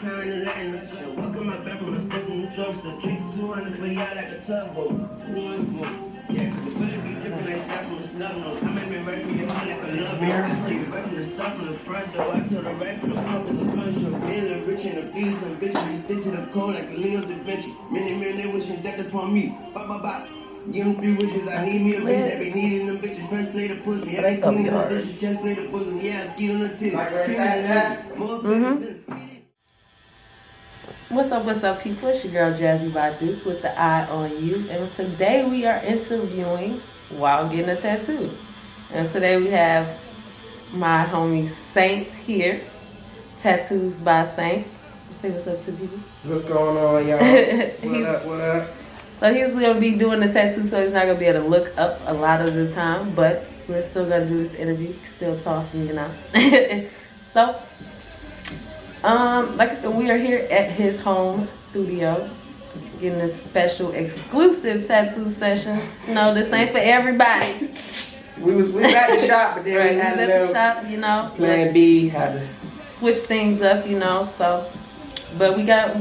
pound of Latin. So welcome my back from my step in the drugstore. Treat 200 for y'all like a tugboat. Who wants more? Yeah, cause the bullet be dripping like that from a snub nose. I make me right from your heart like a love beer. I tell you right from the start from the front door. I tell the right from the pump in the front show. Feeling rich in the fees and bitches. We stick to the code like a Leo da Vinci. Many men they wishing death upon me. Bop, bop, bop. Give them 3 wishes. I need me a bitch that be needing them bitches. First play the pussy. Yeah, that's gonna be hard. Just play the pussy. Yeah, I ski on the titty. What's up, people? It's your girl Jazzy Badu with the eye on you. And today we are interviewing while getting a tattoo. And today we have my homie Saint here. Tattoos by Saint. Say what's up to people. What's going on, y'all? What up? So he's going to be doing the tattoo, so he's not going to be able to look up a lot of the time. But we're still going to do this interview. Still talking, you know. So, like I said, we are here at his home studio. Getting a special exclusive tattoo session. No, this ain't for everybody. We was at the shop, but then Right, we had we a was at the little shop, you know. plan B. Had to Switch things up, you know. So, but we got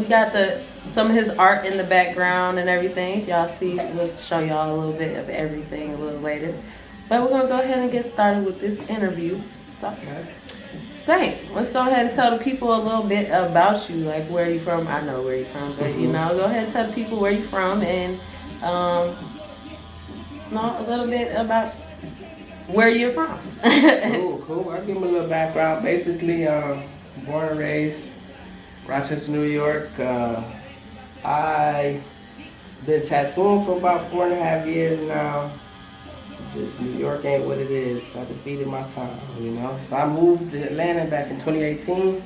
some of his art in the background and everything. If y'all see, we'll show y'all a little bit of everything a little later. But we're gonna go ahead and get started with this interview. So, Saint, let's go ahead and tell the people a little bit about you, like where you from. I know where you from, but you know, go ahead and tell the people where you from and know a little bit about where you're from. Cool. I'll give them a little background. Basically, born and raised Rochester, New York. I been tattooing for about 4.5 years now. Just New York ain't what it is. I defeated my time, you know. So I moved to Atlanta back in 2018,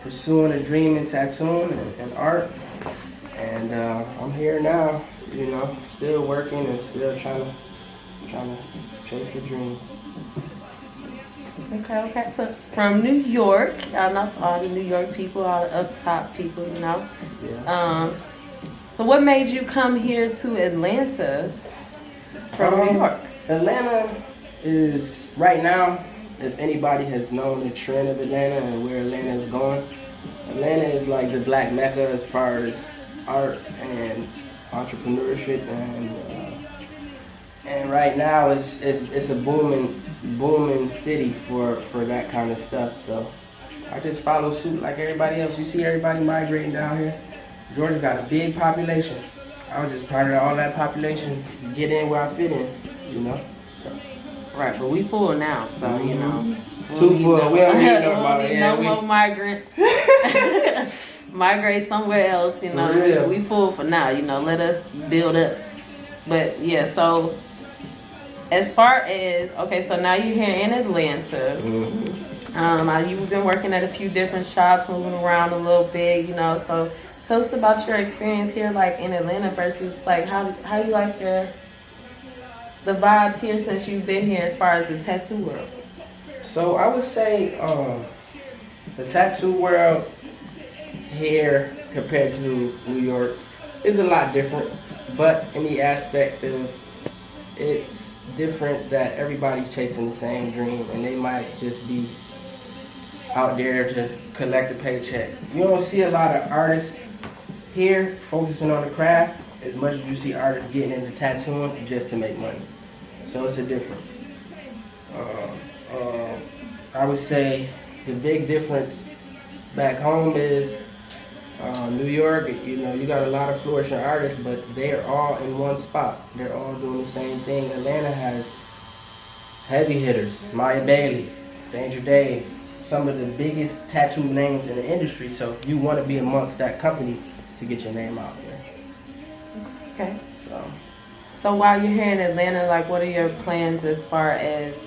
pursuing a dream in tattooing and art. And I'm here now, you know, still working and still trying to chase the dream. Okay. So from New York, y'all know all the New York people, all the up top people, you know. Yeah. So what made you come here to Atlanta from New York? Atlanta is, right now, if anybody has known the trend of Atlanta and where Atlanta is going, Atlanta is like the black mecca as far as art and entrepreneurship, and right now it's a booming city for that kind of stuff. So I just follow suit like everybody else. You see everybody migrating down here. Georgia got a big population. I was just part of all that population, get in where I fit in, you know. So. Right, but we full now, so you know. Too full. We don't need no more migrants. Migrate somewhere else, you know. We full for now, you know. Let us build up. But yeah, so as far as so now you're here in Atlanta. You've been working at a few different shops, moving around a little bit, you know. So tell us about your experience here, like in Atlanta, versus like how you like the vibes here since you've been here as far as the tattoo world. So I would say the tattoo world here compared to New York is a lot different, but in the aspect of it's different that everybody's chasing the same dream and they might just be out there to collect a paycheck. You don't see a lot of artists here focusing on the craft as much as you see artists getting into tattooing just to make money. So it's a difference. I would say the big difference back home is New York, you know, you got a lot of flourishing artists, but they're all in one spot. They're all doing the same thing. Atlanta has heavy hitters, Maya Bailey, Danger Dave, some of the biggest tattoo names in the industry, so you want to be amongst that company to get your name out there. Okay. So while you're here in Atlanta, like what are your plans as far as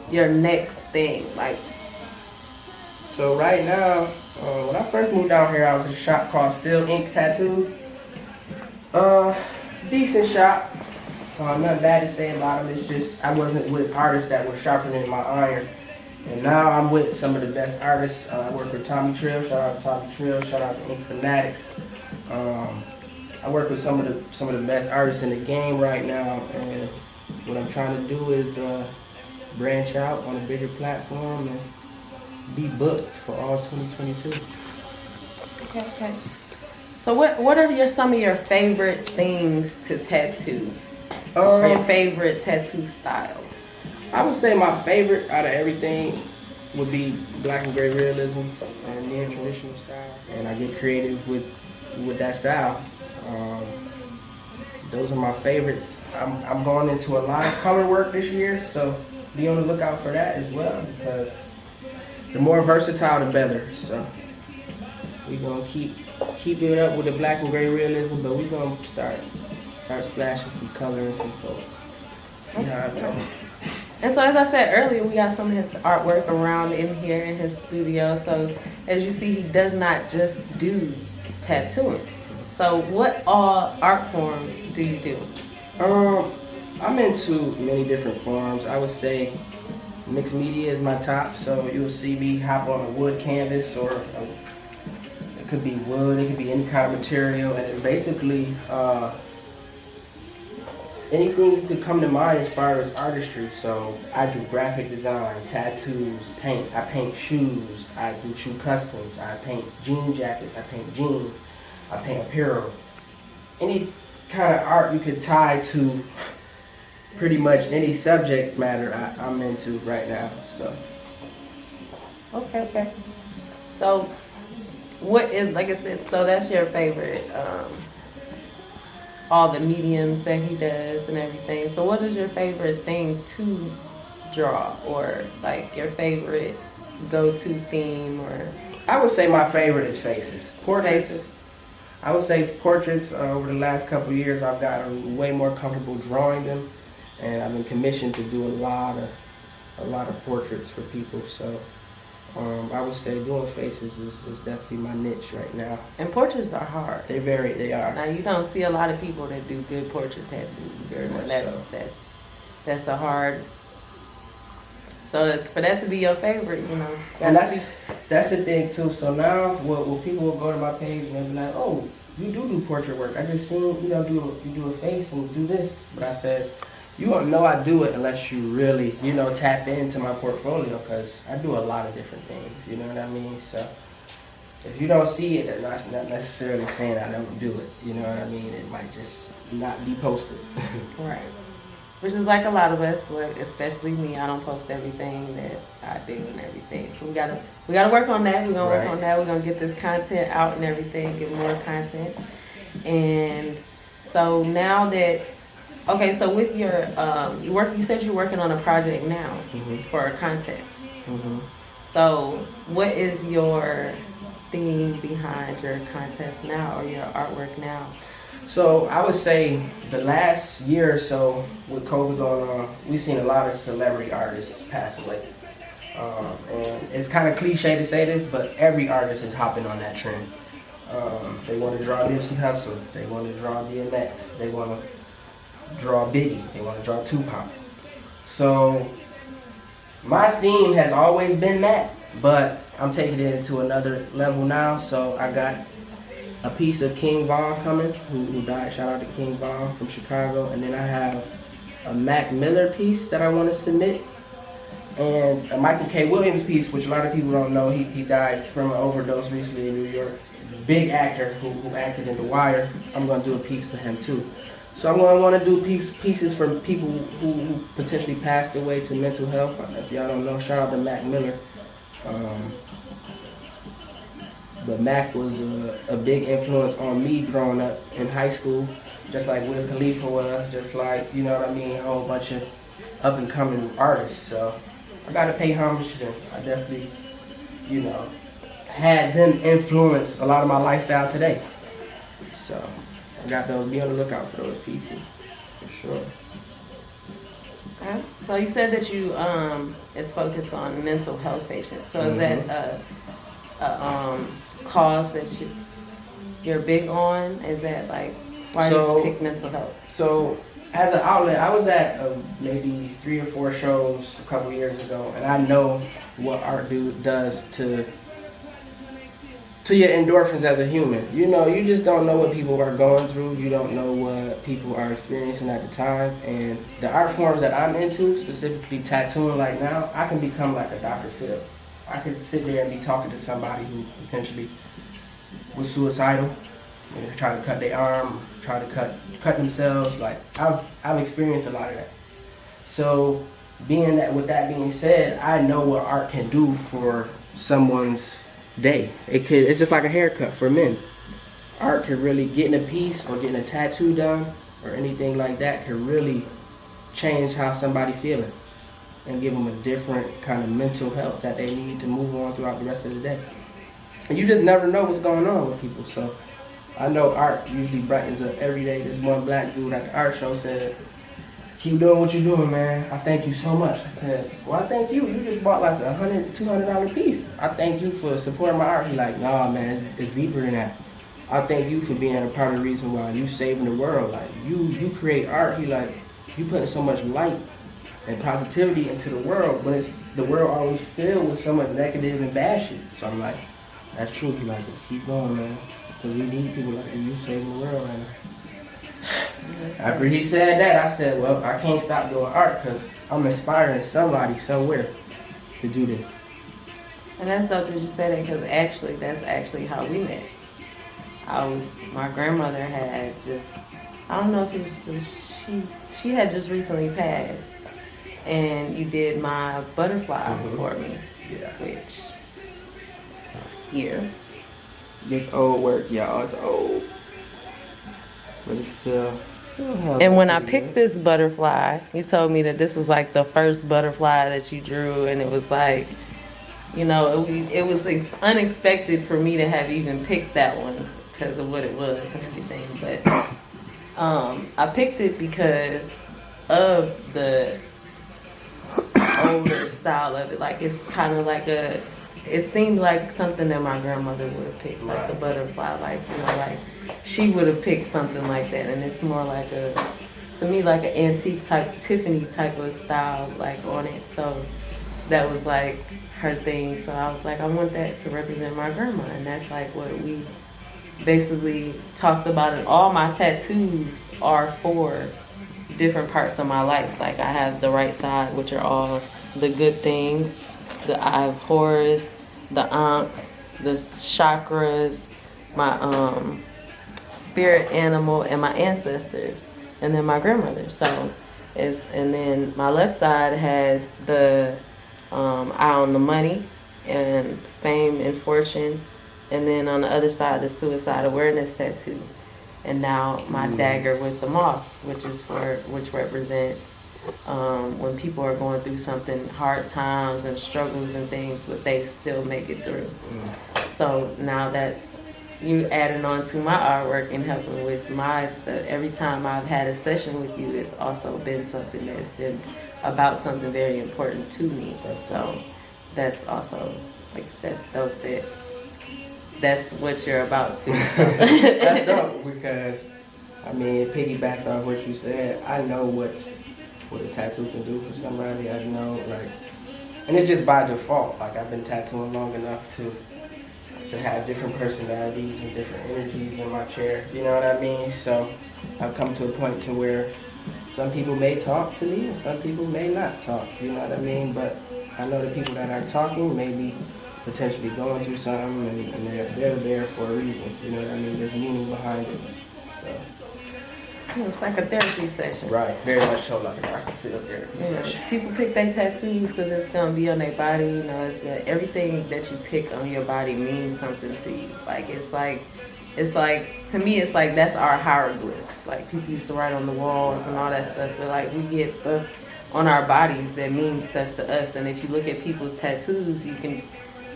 your next thing? Like, so right now, when I first moved down here, I was in a shop called Still Ink Tattoo. Decent shop. Nothing bad to say about them. It's just I wasn't with artists that were sharpening my iron. And now I'm with some of the best artists. I work with Tommy Trill. Shout out to Tommy Trill. Shout out to Ink Fanatics. I work with some of the best artists in the game right now, and what I'm trying to do is branch out on a bigger platform and be booked for all 2022. Okay. So what are some of your favorite things to tattoo? Or your favorite tattoo style? I would say my favorite out of everything would be black and gray realism and neo-traditional style. And I get creative with that style. Those are my favorites. I'm going into a lot of color work this year, so be on the lookout for that as well, because the more versatile, the better. So we're gonna keep it up with the black and gray realism, but we're gonna start splashing some color and some color. See how it goes. And so, as I said earlier, we got some of his artwork around in here in his studio. So, as you see, he does not just do tattooing. So, what all art forms do you do? I'm into many different forms. I would say mixed media is my top. So you'll see me hop on a wood canvas, or it could be wood, it could be any kind of material, and it's basically anything you could come to mind as far as artistry. So I do graphic design, tattoos, paint. I paint shoes. I do shoe customs. I paint jean jackets. I paint jeans. I paint apparel. Any kind of art you could tie to pretty much any subject matter I'm into right now. So. Okay. So, what is, like I said, so that's your favorite, all the mediums that he does and everything. So what is your favorite thing to draw, or like your favorite go-to theme? Or I would say my favorite is faces. Portraits. I would say portraits. Over the last couple of years, I've gotten way more comfortable drawing them, and I've been commissioned to do a lot of portraits for people. So I would say doing faces is definitely my niche right now. And portraits are hard. They are. Now you don't see a lot of people that do good portrait tattoos. That's a hard. So for that to be your favorite, you know. And that's the thing too. So now, when people will go to my page and they'll be like, "Oh, you do portrait work. I just seen you do a face and do this." But I said, you won't know I do it unless you really, tap into my portfolio, because I do a lot of different things, you know what I mean? So if you don't see it, that's not necessarily saying I don't do it, you know what I mean? It might just not be posted. Right. Which is like a lot of us, like especially me. I don't post everything that I do and everything. So we gotta work on that. We're gonna work on that. We're gonna get this content out and everything, get more content. And so now that, okay, so with your you said you're working on a project now for a contest. So what is your theme behind your contest now, or your artwork now? So I would say the last year or so, with COVID going on, we've seen a lot of celebrity artists pass away. And it's kind of cliche to say this, but every artist is hopping on that trend. They want to draw Nipsey Hussle. They want to draw DMX. They want to draw Biggie. They want to draw Tupac. So my theme has always been that, but I'm taking it into another level now. So I got a piece of King Von coming, who died. Shout out to King Von from Chicago. And then I have a Mac Miller piece that I want to submit, and a Michael K. Williams piece, which a lot of people don't know. He died from an overdose recently in New York. Big actor who acted in The Wire. I'm going to do a piece for him too. So I'm going to want to do pieces for people who potentially passed away to mental health. If y'all don't know, shout out to Mac Miller. But Mac was a big influence on me growing up in high school, just like Wiz Khalifa was, just like, you know what I mean, a whole bunch of up-and-coming artists. So I got to pay homage to them. I definitely, had them influence a lot of my lifestyle today. So I got those, be on the lookout for those pieces, for sure. Okay. So you said that you is focused on mental health patients. So is that a cause that you're big on? Is that like why you pick mental health? So as an outlet, I was at maybe 3 or 4 shows a couple years ago, and I know what art does to your endorphins as a human. You just don't know what people are going through. You don't know what people are experiencing at the time. And the art forms that I'm into, specifically tattooing like now, I can become like a Dr. Phil. I could sit there and be talking to somebody who potentially was suicidal, and they're trying to cut their arm, trying to cut themselves. Like I've experienced a lot of that. So with that being said, I know what art can do for someone's day. It's just like a haircut for men. Art can really, getting a piece or getting a tattoo done or anything like that can really change how somebody feeling and give them a different kind of mental health that they need to move on throughout the rest of the day. And you just never know what's going on with people. So I know art usually brightens up every day. This one black dude at the art show said, "Keep doing what you're doing, man. I thank you so much." I said, "Well, I thank you. You just bought like $100, $200 piece. I thank you for supporting my art." He like, "Nah, man, it's deeper than that. I thank you for being a part of the reason why you saving the world. Like you create art." He like, "You putting so much light and positivity into the world, but the world always filled with so much negative and bad shit." So I'm like, "That's true." He like, "Keep going, man, because we need people like you saving the world right now." After he said that, I said, "Well, I can't stop doing art because I'm inspiring somebody somewhere to do this." And that's dope that you say that, because actually, that's actually how we met. My grandmother had just, I don't know if it was, she had just recently passed. And you did my butterfly for me. Yeah. Which, here. It's old work, y'all. It's old. But it's still And when I picked this butterfly, you told me that this was like the first butterfly that you drew, and it was like, you know, it was unexpected for me to have even picked that one because of what it was and everything. But I picked it because of the older style of it. Like, it's kind of like it seemed like something that my grandmother would have picked, like the butterfly, like, you know, like she would have picked something like that. And it's more like to me, like an antique type, Tiffany type of style, like on it. So that was like her thing. So I was like, I want that to represent my grandma. And that's like what we basically talked about. And all my tattoos are for different parts of my life. Like, I have the right side, which are all the good things, the Eye of Horus, the Ankh, the chakras, my spirit animal, and my ancestors, and then my grandmother. So and then my left side has the eye on the money and fame and fortune, and then on the other side, the suicide awareness tattoo. And now my dagger with the moth, which represents when people are going through something, hard times and struggles and things, but they still make it through. So now that's you adding on to my artwork and helping with my stuff. Every time I've had a session with you, it's also been something that's been about something very important to me. So that's also, like, that's dope that that's what you're about to. That's dope, because I mean, it piggybacks off what you said. I know what a tattoo can do for somebody. I know, like, and it's just by default. Like, I've been tattooing long enough to have different personalities and different energies in my chair. You know what I mean? So I've come to a point to where some people may talk to me and some people may not talk. You know what I mean? But I know the people that are talking may be potentially going through something, and they're there for a reason. You know what I mean? There's meaning behind it. So it's like a therapy session. right, very much so, like a field therapy session. People pick their tattoos because it's gonna be on their body. You know, it's everything that you pick on your body means something to you. Like, it's like to me, it's like that's our hieroglyphs. Like, people used to write on the walls and all that stuff, but like, we get stuff on our bodies that means stuff to us. And if you look at people's tattoos, you can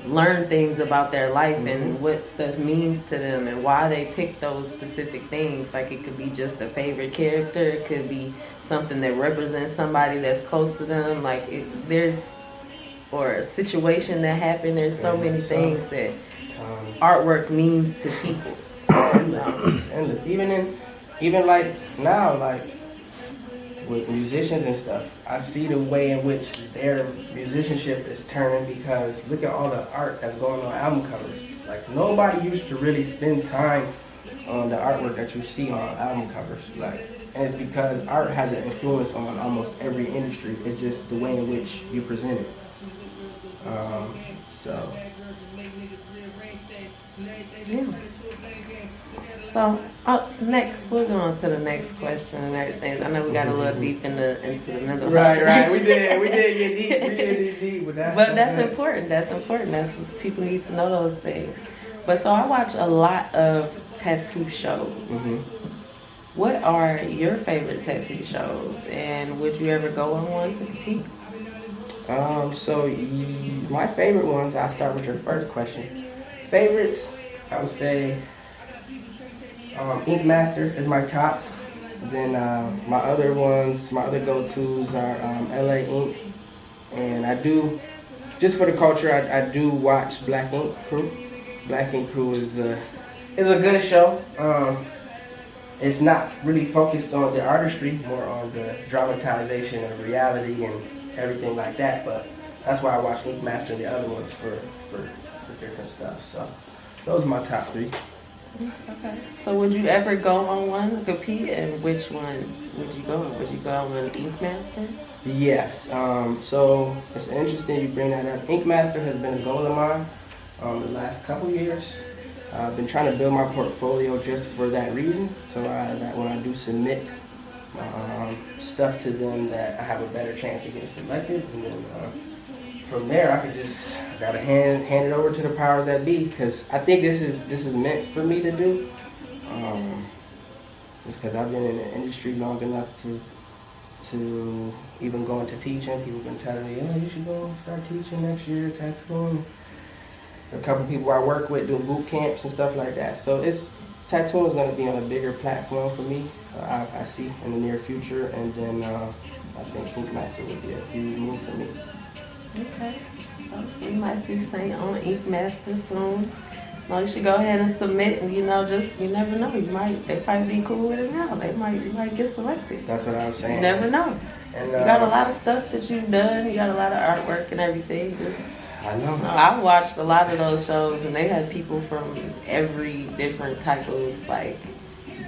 learn things about their life and what stuff means to them and why they pick those specific things. Like, it could be just a favorite character, it could be something that represents somebody that's close to them, like or a situation that happened. There's so many things that artwork means to people. It's endless. Even like now, like with musicians and stuff, I see the way in which their musicianship is turning, because look at all the art that's going on album covers. Like, nobody used to really spend time on the artwork that you see on album covers. Like, and it's because art has an influence on almost every industry. It's just the way in which you present it. So Yeah. So, next, we'll go on to the next question and everything. I know we got a little deep into the mental health. right. We did get deep. We did deep, but That's important. That's important. People need to know those things. But so I watch a lot of tattoo shows. What are your favorite tattoo shows, and would you ever go on one to compete? My favorite ones. I'll start with your first question. Favorites, I would say, Ink Master is my top. Then my other go-tos are LA Ink, and I do, just for the culture, I do watch Black Ink Crew. Black Ink Crew is a good show. It's not really focused on the artistry, more on the dramatization of reality and everything like that. But that's why I watch Ink Master and the other ones for different stuff. So those are my top three. Okay. So would you ever go on one to compete, and which one would you go on? Would you go on Ink Master? Yes. So it's interesting you bring that up. Ink Master has been a goal of mine the last couple years. I've been trying to build my portfolio just for that reason, so that when I do submit stuff to them, that I have a better chance of getting selected, and then from there I gotta hand it over to the powers that be, because I think this is meant for me to do. Just because I've been in the industry long enough to even go into teaching. People have been telling me, oh, you should go start teaching next year, tax school. A couple people I work with doing boot camps and stuff like that. So tattooing is going to be on a bigger platform for me, I see in the near future. And then I think Ink Master would be a huge move for me. Okay. So you might see Saint on Ink Master soon. No, you should go ahead and submit, and you never know. They probably be cool with it now. You might get selected. That's what I was saying. You never know. And, you got a lot of stuff that you've done. You got a lot of artwork and everything. I know. I've watched a lot of those shows, and they had people from every different type of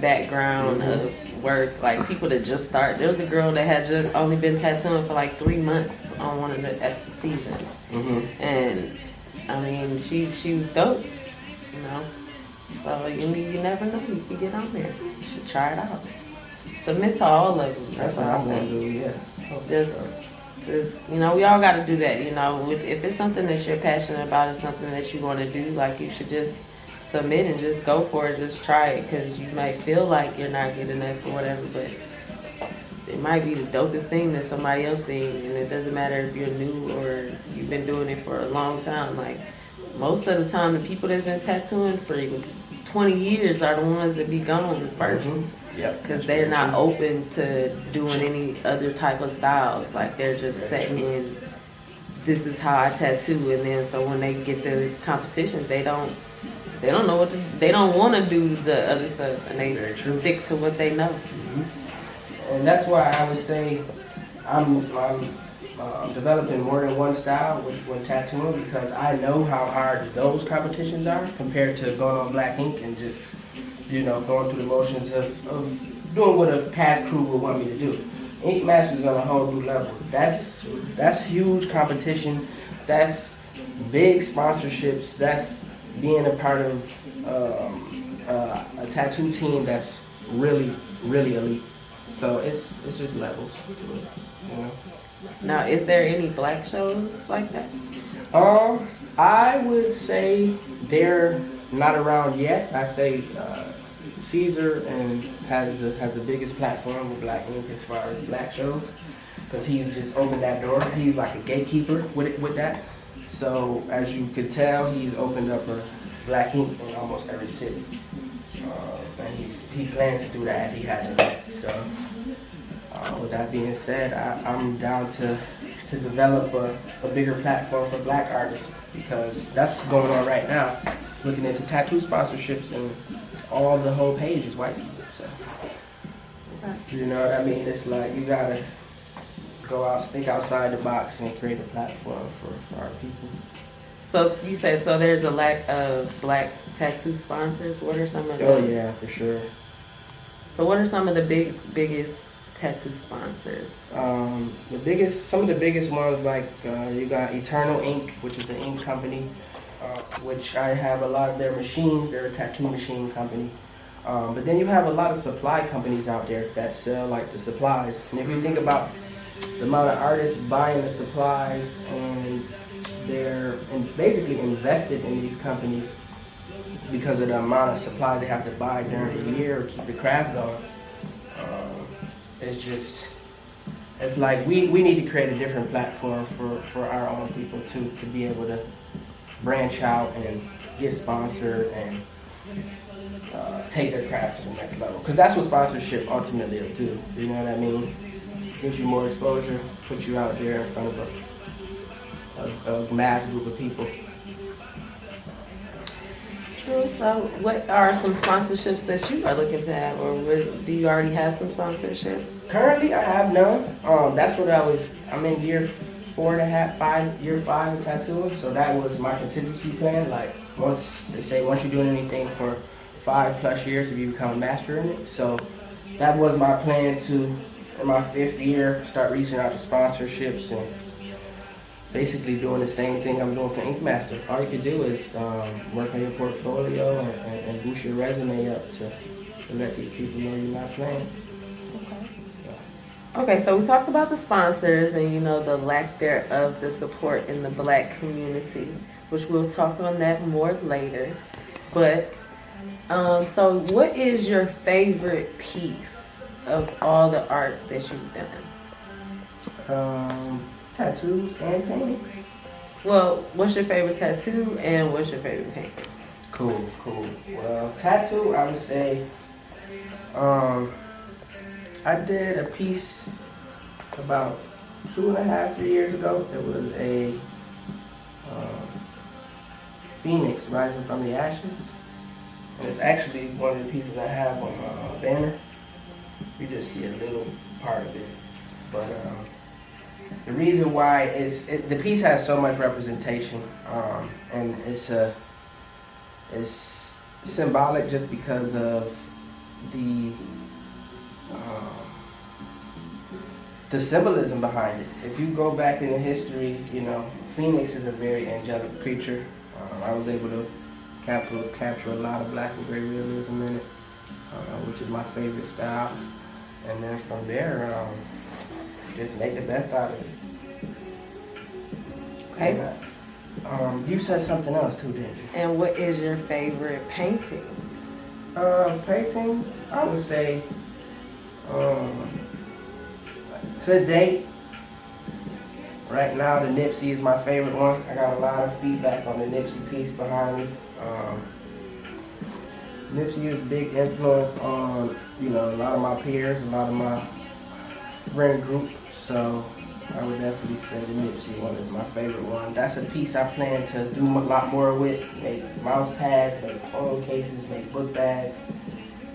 background of work. Like people that just started. There was a girl that had just only been tattooing for 3 months on one of the seasons, and I mean she was dope. So you never know. You can get on there. You should try it out. Submit to all of them. That's what I'm gonna do. Yeah. Just we all got to do that. If it's something that you're passionate about, it's something that you want to do. You should just submit and just go for it. Just try it, because you might feel like you're not good enough or whatever, but it might be the dopest thing that somebody else seen, and it doesn't matter if you're new or you've been doing it for a long time. Most of the time, the people that's been tattooing for 20 years are the ones that be gone first. Yep. Because they're not open to doing any other type of styles. They're just setting in, this is how I tattoo, and then so when they get the competition, they don't know what to do. They don't want to do the other stuff, and they stick to what they know. And that's why I would say I'm developing more than one style when tattooing, because I know how hard those competitions are compared to going on Black Ink and just going through the motions of doing what a past crew would want me to do. Ink Masters on a whole new level. That's huge competition. That's big sponsorships. That's being a part of a tattoo team that's really, really elite. So it's just levels. Now, is there any black shows like that? I would say they're not around yet. I say Caesar and has the biggest platform with Black Ink as far as black shows, because he's just opened that door. He's like a gatekeeper with that. So as you could tell, he's opened up a Black Ink in almost every city, and he plans to do that if he hasn't yet. So with that being said, I'm down to develop a bigger platform for black artists, because that's going on right now. Looking into tattoo sponsorships, and all the whole page is white people. So you know what I mean? It's you gotta go out, think outside the box, and create a platform for our people. So you said there's a lack of black tattoo sponsors. What are some of the? Oh yeah, for sure. So what are some of the biggest tattoo sponsors? Some of the biggest ones, like you got Eternal Ink, which is an ink company, which I have a lot of their machines. They're a tattoo machine company. But then you have a lot of supply companies out there that sell like the supplies. And if you think about the amount of artists buying the supplies, and they're basically invested in these companies because of the amount of supplies they have to buy during the year to keep the craft going. It's like we need to create a different platform for our own people to be able to branch out and get sponsored and take their craft to the next level. Because that's what sponsorship ultimately will do. You know what I mean? Gives you more exposure, put you out there in front of a mass group of people. True. So, what are some sponsorships that you are looking to have, or do you already have some sponsorships? Currently, I have none. That's what I'm in year 4.5, year 5 of tattooing. So that was my contingency plan. Like once you're doing anything for 5+ years, if you become a master in it. So that was my plan to, in my 5th year, start reaching out to sponsorships and basically doing the same thing I'm doing for Ink Master. All you can do is work on your portfolio and boost your resume up to let these people know you're not playing. Okay, so we talked about the sponsors and, you know, the lack thereof, the support in the Black community, which we'll talk on that more later. But, so what is your favorite piece of all the art that you've done? Tattoos and paintings. Well, what's your favorite tattoo and what's your favorite painting? Cool. Well, tattoo, I would say, I did a piece about 2.5, 3 years ago. It was a phoenix rising from the ashes. And it's actually one of the pieces I have on my banner. You just see a little part of it. But the reason why is the piece has so much representation, and it's symbolic just because of the symbolism behind it. If you go back in the history, you know, Phoenix is a very angelic creature. I was able to capture a lot of black and gray realism in it, which is my favorite style. And then from there, just make the best out of it. Okay. And, you said something else too, didn't you? And what is your favorite painting? Painting, I would say, to date, right now the Nipsey is my favorite one. I got a lot of feedback on the Nipsey piece behind me. Nipsey is a big influence on, you know, a lot of my peers, a lot of my friend group. So I would definitely say the Nipsey one is my favorite one. That's a piece I plan to do a lot more with. Make mouse pads, make phone cases, make book bags.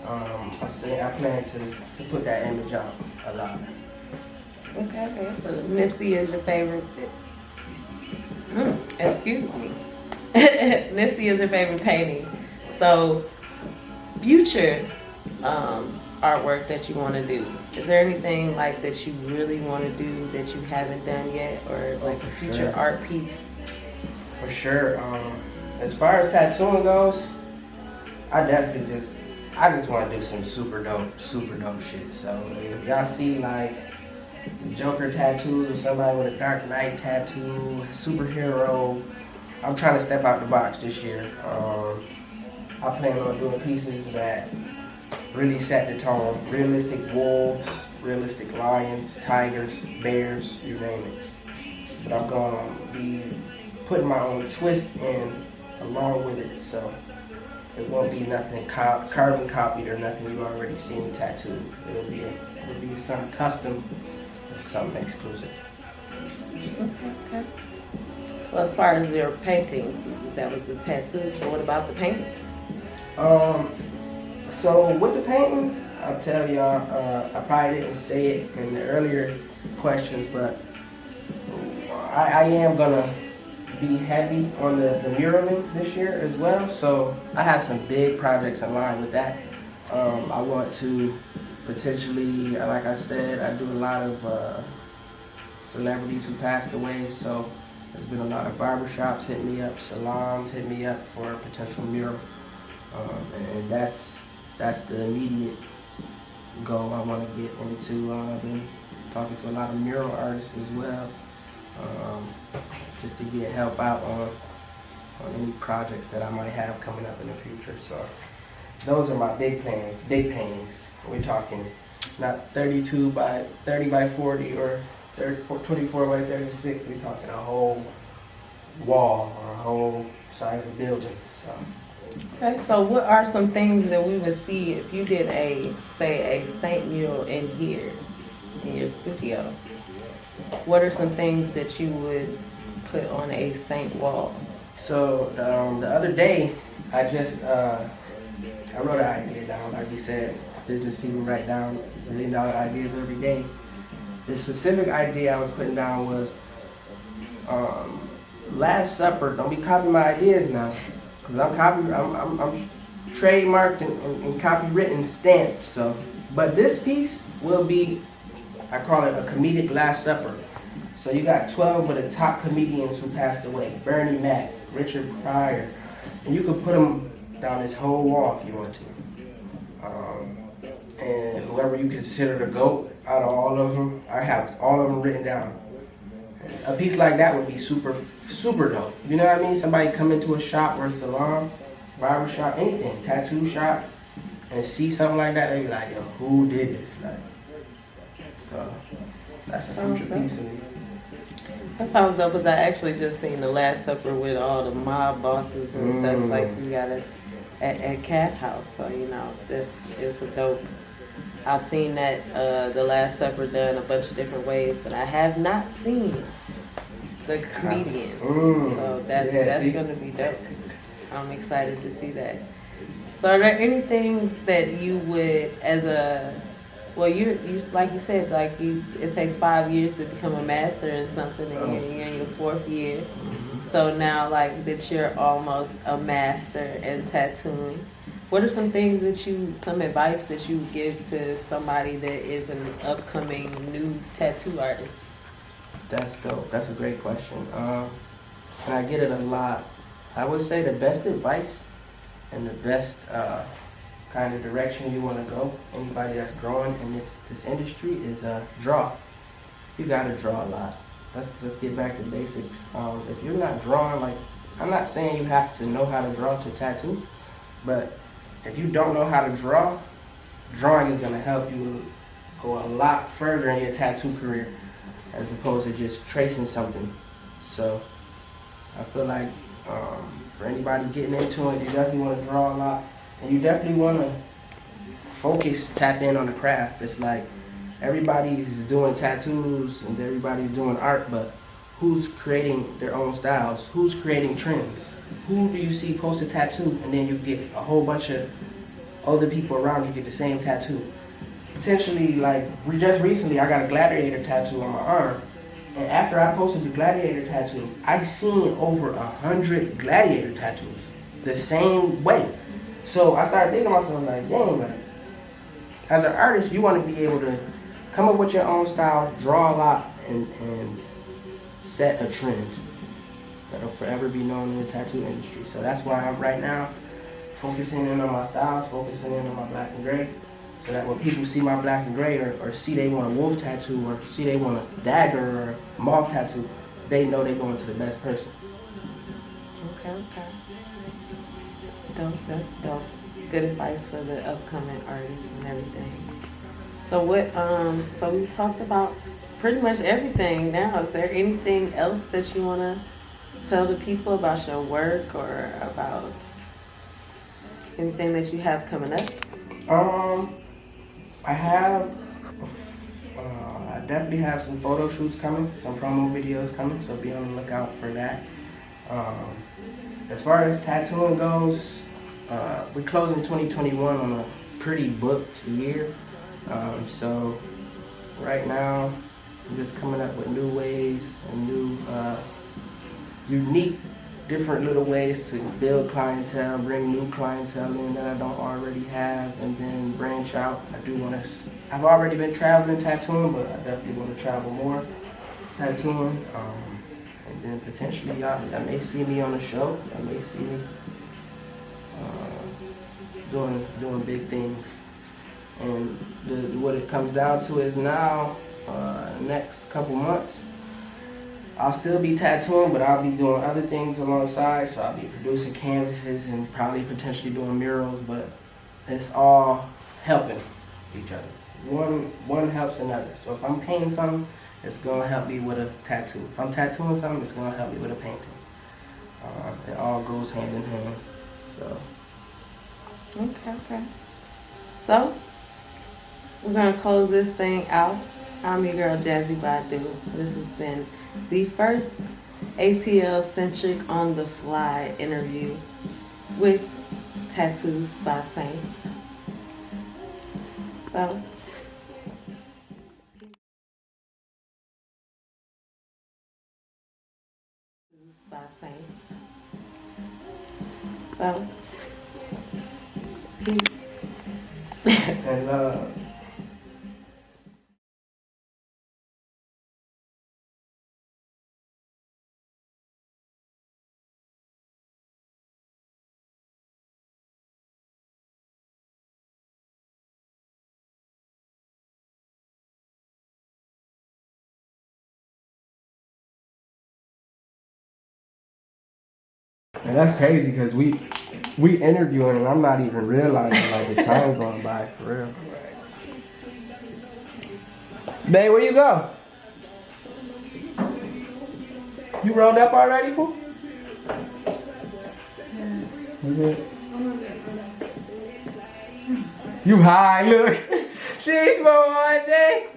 I plan to put that image out a lot. Okay, so Nipsey is your favorite. Excuse me. Nipsey is your favorite painting. So, future artwork that you want to do. Is there anything like that you really want to do that you haven't done yet, or like a future art piece? For sure. As far as tattooing goes, I just want to do some super dope shit. So if y'all see like Joker tattoos or somebody with a Dark Knight tattoo, superhero, I'm trying to step out the box this year. I plan on doing pieces that really set the tone. Realistic wolves, realistic lions, tigers, bears, you name it. But I'm going to be putting my own twist in along with it, so it won't be nothing carbon copied or nothing you already seen tattooed. It'll be something custom and something exclusive. Okay. Well, as far as your paintings, that was the tattoos. So what about the paintings? So with the painting, I'll tell y'all, I probably didn't say it in the earlier questions, but I am gonna be heavy on the muraling this year as well. So I have some big projects in line with that. I want to potentially, like I said, I do a lot of celebrities who passed away, so there's been a lot of barbershops hit me up, salons hit me up for a potential mural, and that's the immediate goal I want to get into. I've been talking to a lot of mural artists as well, just to get help out on any projects that I might have coming up in the future. So those are my big plans, big paintings. We're talking not 32 by 30 by 40 or 24 by 36. We're talking a whole wall or a whole side of a building. So. Okay, so what are some things that we would see if you did a saint mural in here in your studio? What are some things that you would put on a saint wall? So the other day, I just I wrote an idea down. Like we said, business people write down $1 million ideas every day. The specific idea I was putting down was Last Supper. Don't be copying my ideas now, because I'm trademarked and copywritten, stamped. So, but this piece will be, I call it a comedic Last Supper. So you got 12 of the top comedians who passed away: Bernie Mac, Richard Pryor, and you could put them down this whole wall if you want to. And whoever you consider the GOAT out of all of them, I have all of them written down. A piece like that would be super, super dope. You know what I mean? Somebody come into a shop or a salon, barber shop, anything, tattoo shop, and see something like that, they be like, yo, who did this? Like, so that's a future piece of me. That sounds dope, because I actually just seen the Last Supper with all the mob bosses and stuff like you got it at Cat House. So, you know, this is a dope. I've seen that the Last Supper done a bunch of different ways, but I have not seen the comedians. So that's going to be dope. I'm excited to see that. So are there anything that you would, as a, well, you like you said, like it takes 5 years to become a master in something, and you're in your 4th year. So now, like, that you're almost a master in tattooing, what are some things that some advice that you give to somebody that is an upcoming new tattoo artist? That's dope. That's a great question. And I get it a lot. I would say the best advice and the best kind of direction you want to go, anybody that's growing in this industry, is draw. You got to draw a lot. Let's get back to basics. If you're not drawing, like, I'm not saying you have to know how to draw to tattoo, but if you don't know how to draw, drawing is going to help you go a lot further in your tattoo career as opposed to just tracing something. So I feel like for anybody getting into it, you definitely want to draw a lot, and you definitely want to focus, tap in on the craft. It's like everybody's doing tattoos and everybody's doing art, but who's creating their own styles? Who's creating trends? Who do you see post a tattoo and then you get a whole bunch of other people around you get the same tattoo? Potentially, like, just recently I got a gladiator tattoo on my arm, and after I posted the gladiator tattoo, I seen over 100 gladiator tattoos the same way. So I started thinking to myself, like, dang, man, as an artist, you want to be able to come up with your own style, draw a lot, and set a trend that'll forever be known in the tattoo industry. So that's why I'm right now focusing in on my styles, focusing in on my black and gray, so that when people see my black and gray, or see they want a wolf tattoo, or see they want a dagger or a moth tattoo, they know they're going to the best person. Okay. That's dope. Good advice for the upcoming artists and everything. So so we talked about pretty much everything now. Is there anything else that you want to tell the people about your work, or about anything that you have coming up? I definitely have some photo shoots coming, some promo videos coming, so be on the lookout for that. As far as tattooing goes, we closed in 2021 on a pretty booked year. So right now, I'm just coming up with new ways and new, unique different little ways to build clientele, bring new clientele in that I don't already have, and then branch out. I do want to. I've already been traveling tattooing, but I definitely want to travel more tattooing. And then potentially y'all may see me on a show. Y'all may see me doing big things. And what it comes down to is now, next couple months, I'll still be tattooing, but I'll be doing other things alongside. So I'll be producing canvases and probably potentially doing murals, but it's all helping each other. One helps another. So if I'm painting something, it's gonna help me with a tattoo. If I'm tattooing something, it's gonna help me with a painting. It all goes hand in hand. So. Okay. So, we're going to close this thing out. I'm your girl, Jazzy Badu. This has been the first ATLCentric on the fly interview with Tattoos by Saints. So, by Saints. So, peace. And love. And that's crazy because we interviewing and I'm not even realizing like the time going by for real. Babe, where you go? You rolled up already, fool? You good? You high, look. She ain't smoked all day.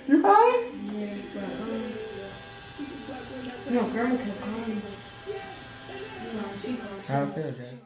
You high? Yeah, but, no, grandma can call me. How it feel, Jay?